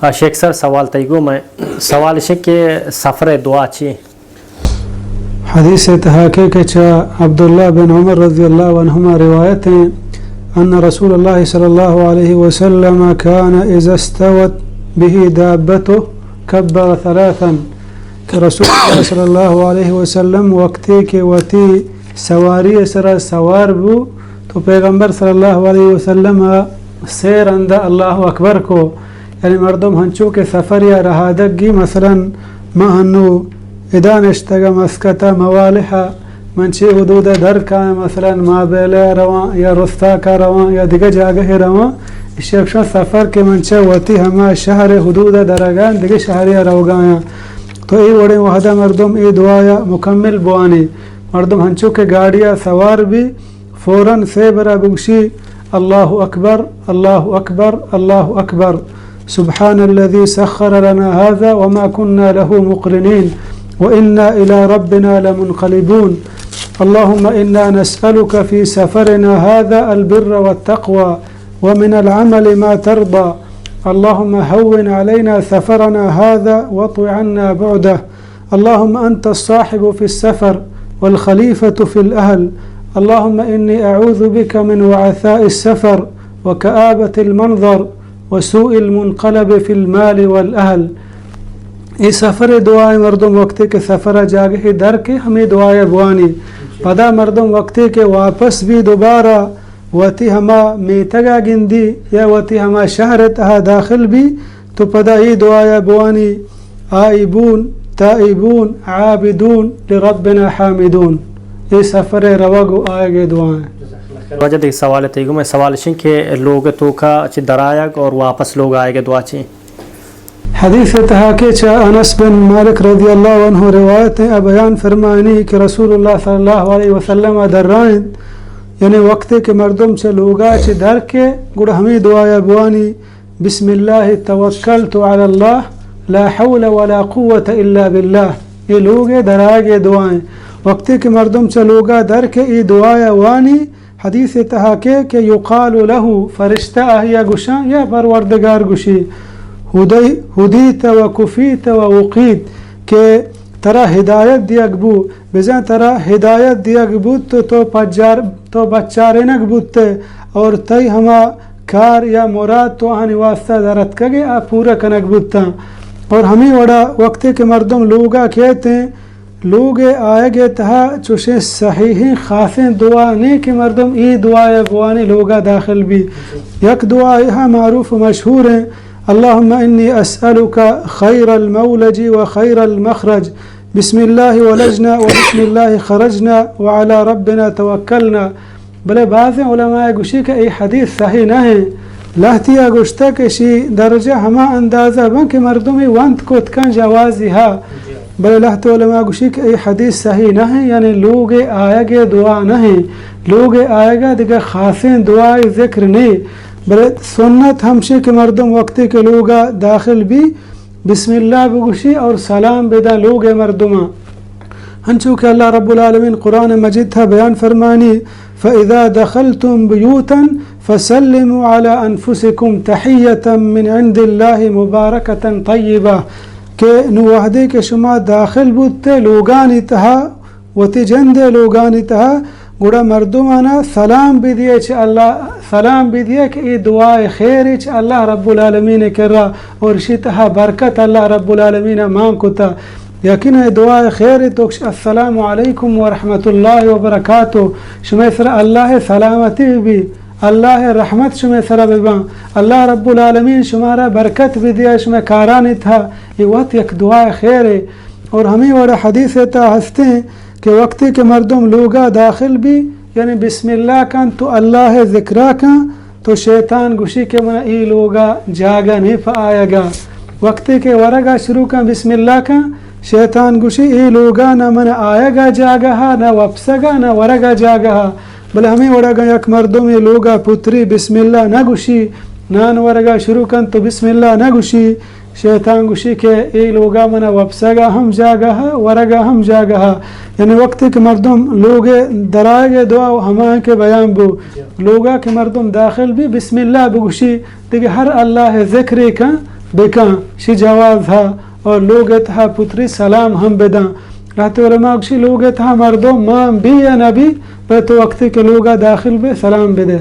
Sheikh sir सवाल तयगो मैं सवाल शे के सफ़र दुआ ची हदीस तहाके के चा अब्दुल्ला बिन उमर रज़ियल्लाहु अन्हुमा रिवायत हैं अन्न रसूलुल्लाह सल्लल्लाहु अलैहि वसल्लम कान इज़ा इस्तवत बिही दाब्बतुहु कब्बर थलाथन कि रसूलुल्लाह सल्लल्लाहु अलैहि वसल्लम वक्ती के वती सवारी सरा सवार बु तो पैगंबर सल्लल्लाहु अलैहि वसल्लम सैर अंदा अल्लाह अकबर को यानी मर्दम हंचो के सफ़र या रहादगी मसलन महनु इदा नश्तगा मस्कता मवालिहा मंची हदूद दर का मसलन माबेला रवा या रुस्ता का रवा या दिगे जागे रवा इश्यक्षा सफ़र के मंचे वती हमा शहर हदूद दरगान दिगे शहरिया रवगाया तो ये बड़े वहदा मर्दम ये दुआया मुकम्मल बुआनी मर्दम हंचो के गाड़िया सवार भी फ़ौरन से बरा गुशी अल्लाहु अकबर अल्लाहु अकबर अल्लाहु अकबर सुब्हानल्लज़ी सख्खर लना हाज़ा वमा कुन्ना लहु मुक़रिनीन व इन्ना इला रब्बिना लमुनक़लिबून अल्लाहुम्मा इन्ना नस्अलुका फ़ी सफ़रिना हाज़ा अल-बिर्र वत-तक़वा व मिनल अमलि मा तर्दा अल्लाहुम्मा हव्विन अलैना सफ़रना हाज़ा वत्वि अन्ना बु'दह अल्लाहुम्मा अंता अस्साहिबु फ़िस-सफ़र वल ख़लीफ़तु फ़िल-अहल अल्लाहुम्मा इन्नी अऊज़ु बिका मिन वअसाइ इस-सफ़र व कआबति अल-मंज़र व सूइ अल-मुनक़लब फ़िल-माल वल-अहल। ये सफ़र दुआए मर्दम वक्ती के सफ़र जागे ही दर के हमें दुआए बुआनी पदा मर्दम वक्ती के वापस भी दोबारा वती हमा मीतगा गिंदी या वती हमा शहर तहा दाखिल भी तो पदा ही दुआए बुआनी आइबून ताइबून आबिदून लिरब्बिना हामिदून। ये सफ़र रवागो आएगे दुआएं वजह देख सवाल तयगो मैं सवाल शे के लोग तो का ची दरायक और वापस लोग आएगे दुआ ची हदीस तहाके चा अनस बिन मालिक रज़ियल्लाहु अन्हु रिवायत है बयान फरमानी कि रसूलुल्लाह सल्लल्लाहु अलैहि वसल्लम दर्राइन यानी वक्त के मर्दम से लोगा चे दर के गुड़ हमें दुआया बुआनी बिस्मिल्लाह तवक्कलतु अला अल्लाह ला हौला वला कुव्वता इल्ला बिल्लाह। ये लोग दरागे दुआएं वक्ती के मर्दम से लोगा दर के ये दुआया वानी हदीस तहाके के युकालु लहू फरिश्ता या गुशा या परवरदिगार गुशी हुदीत व कुफीत व वक़ीत के तरा हिदायत दियगबू बेजा तरा हिदायत दियगबूत तो पज्जार तो बच्चारेनक बुत्ते और तई हमा कार या मुराद तो आने वास्ता दरत कगे आ पूरा कनक बुत्ता। और हमें वड़ा वक्ती के मर्दम लोगा कहते हैं लोग आएगे तहा चुशे सही खासें दुआ ने कि मर्दम ये दुआ बुआने लोगा दाखिल भी यक दुआ यह मारूफ मशहूर है अल्लाहुम्मा इन्नी अस्अलुका खैरल मौलजी व खैरल मखरज बिस्मिल्लाह वलजना व बिस्मिल्लाह खरजना व अला रब्बिना तवक्कलना। भले बाज़ उलमा गुशी का ये हदीस सही न है लहतिया गुश्ता के शी दर्जा हमा अंदाज़ा बन के मर्दमी वंत को तकन जवाज़ी हा बले लहतो उलमा गुशी के ये हदीस सही न है यानी लोग आएगे दुआ नहीं लोग आएगा दिगा खासें दुआ ज़िक्र नहीं बले सुन्नत हमशे के मर्दम वक्ती के लोगा दाखिल भी बिस्मिल्लाह बगुशी और सलाम बेदा लोग मर्दमा हंचू के अल्लाह रब्बुल आलमीन कुरान मजीद था बयान फरमानी फ़इज़ा दखलतुम बुयूतन फसल्लिमु अला अनफुसिकुम तहियतम मिन इंदिल्लाहि मुबारकतन तय्यबा के नुवाहदे के शुमा दाखिल बुत्ते लोगानी तहा वती जंदे लोगानी तहा गुड़ा मर्दुमाना सलाम भी दिए अल्लाह सलाम भी दिए कि ये दुआ खैर अल्लाह रब्बुल आलमीन करा और इसी तहा बरकत अल्लाह रब्बुल आलमीन मांग कोता यकीन है दुआ खैर तो अस्सलामु अलैकुम व रहमतुल्लाहि व बरकातुहू शुमे सर अल्लाह सलामती भी अल्लाह रहमत शुमे सर बिबा अल्लाह रब्बुल आलमीन शुमारा बरकत भी दिया शुमे कारानी था ये वक्त एक दुआ खैर है। और हमें वड़ा हदीस था हंसते हैं कि वक्ती के मर्दम लोगा दाखिल भी यानी बिस्मिल्लाह का तो अल्लाह ज़िक्रा का तो शैतान गुशी के मना ई लोगा जागा नहीं पाएगा वक्ती के वरगा शुरू का बिस्मिल्लाह का शैतान गुशी ई लोगा न मन आएगा जागा न वपसगा न वरगा जागा भले हमें वरगा यक मर्दों में लोगा पुत्री बिस्मिल्लाह न गुशी नान वरगा शुरू कन तो बिस्मिल्लाह न गुशी शैतान गुशी के ए लोगा मना वपसगा हम जागा वरगा हम जागा यानी वक्त के मर्दम लोग दरागे दुआ हमा के बयान बो लोगा के मर्दम दाखिल भी बिस्मिल्लाह बगुशी देखिए हर अल्लाह ज़िक्र का बेका शी जवाब था और लोग था पुत्री सलाम हम बेदा रहते उलमा शी लोग था मर्दों मां भी या नबी तो वक्त के लोग दाखिल बे सलाम बेदे